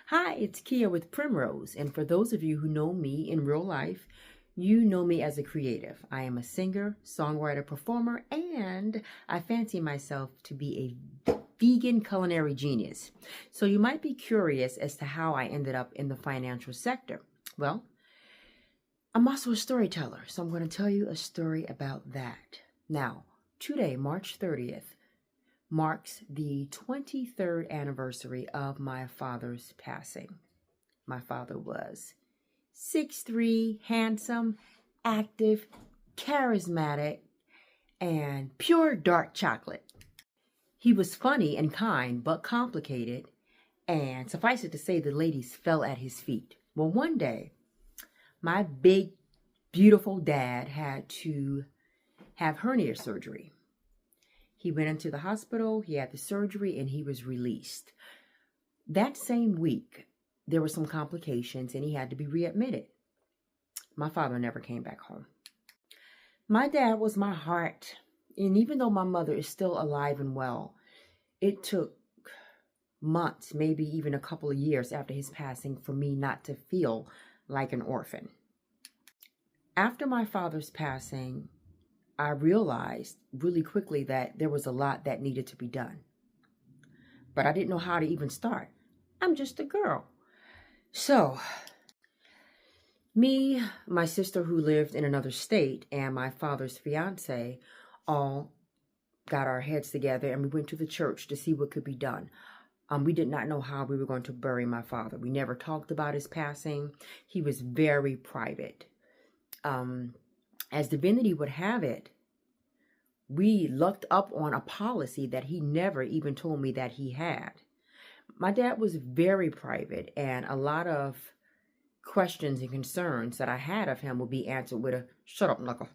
Hi, it's Kia with Primrose, and for those of you who know me in real life, you know me as a creative. I am a singer, songwriter, performer, and I fancy myself to be a vegan culinary genius. So you might be curious as to how I ended up in the financial sector. Well, I'm also a storyteller, so I'm going to tell you a story about that. Now, today, March 30th, marks the 23rd anniversary of my father's passing. My father was 6'3", handsome, active, charismatic, and pure dark chocolate. He was funny and kind, but complicated, and suffice it to say, the ladies fell at his feet. Well, one day, my big, beautiful dad had to have hernia surgery. He went into the hospital, he had the surgery, and he was released. That same week, there were some complications and he had to be readmitted. My father never came back home. My dad was my heart. And even though my mother is still alive and well, it took months, maybe even a couple of years after his passing for me not to feel like an orphan. After my father's passing, I realized really quickly that there was a lot that needed to be done. But I didn't know how to even start. I'm just a girl. So, me, my sister who lived in another state, and my father's fiance all got our heads together and we went to the church to see what could be done. We did not know how we were going to bury my father. We never talked about his passing. He was very private. As divinity would have it, we looked up on a policy that he never even told me that he had. My dad was very private, and a lot of questions and concerns that I had of him would be answered with a "shut up, knuckle."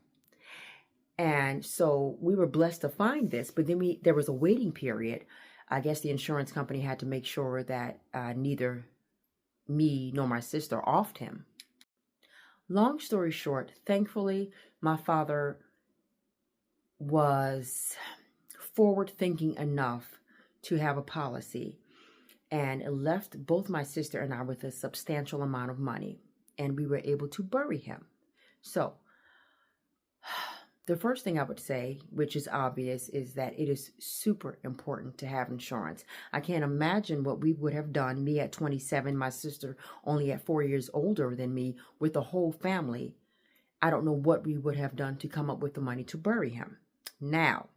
And so we were blessed to find this, but then there was a waiting period. I guess the insurance company had to make sure that neither me nor my sister offed him. Long story short, thankfully, my father was forward thinking enough to have a policy, and it left both my sister and I with a substantial amount of money, and we were able to bury him. So the first thing I would say, which is obvious, is that it is super important to have insurance. I can't imagine what we would have done, me at 27, my sister only at 4 years older than me, with the whole family. I don't know what we would have done to come up with the money to bury him. Now,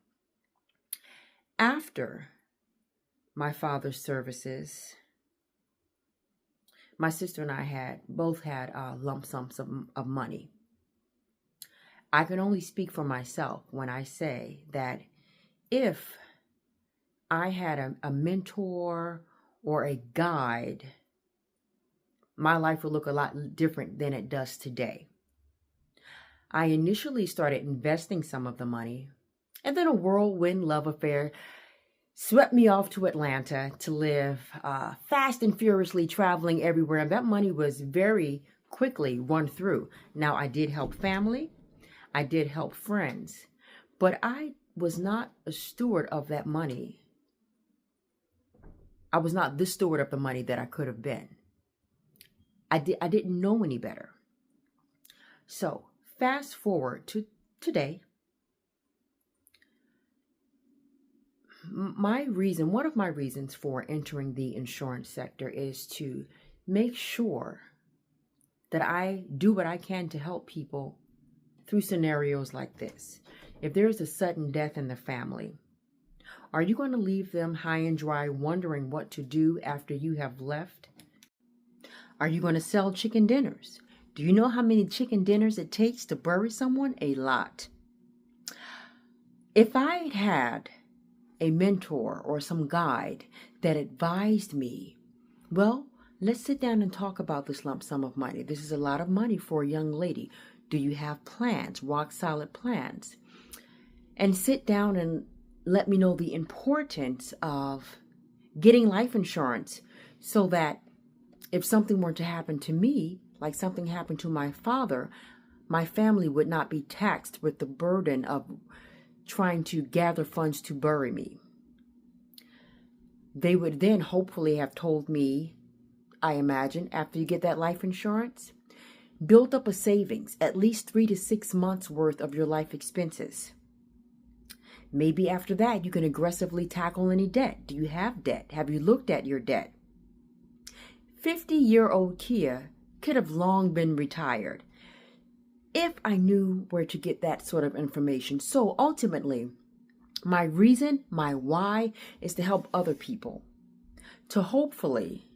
after my father's services, my sister and I both had lump sums of money. I can only speak for myself when I say that if I had a mentor or a guide, my life would look a lot different than it does today. I initially started investing some of the money, and then a whirlwind love affair swept me off to Atlanta to live fast and furiously, traveling everywhere. And that money was very quickly run through. Now, I did help family. I did help friends. But I was not a steward of that money. I was not the steward of the money that I could have been. I didn't know any better. So, fast forward to today. One of my reasons for entering the insurance sector is to make sure that I do what I can to help people through scenarios like this. If there's a sudden death in the family, are you going to leave them high and dry wondering what to do after you have left? Are you going to sell chicken dinners? Do you know how many chicken dinners it takes to bury someone? A lot. If I had a mentor or some guide that advised me, well, let's sit down and talk about this lump sum of money. This is a lot of money for a young lady. Do you have plans, rock solid plans? And sit down and let me know the importance of getting life insurance so that if something were to happen to me, like something happened to my father, my family would not be taxed with the burden of trying to gather funds to bury me. They would then hopefully have told me I imagine, after you get that life insurance. Build up a savings, at least 3 to 6 months worth of your life expenses. Maybe after that, you can aggressively tackle any debt. Do you have debt? Have you looked at your debt? 50-year-old Kia could have long been retired if I knew where to get that sort of information. So ultimately, my reason, my why, is to help other people, to hopefully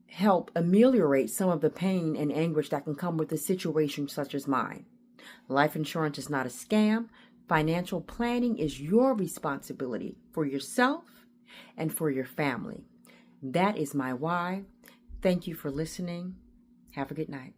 help ameliorate some of the pain and anguish that can come with a situation such as mine. Life insurance is not a scam. Financial planning is your responsibility for yourself and for your family. That is my why. Thank you for listening. Have a good night.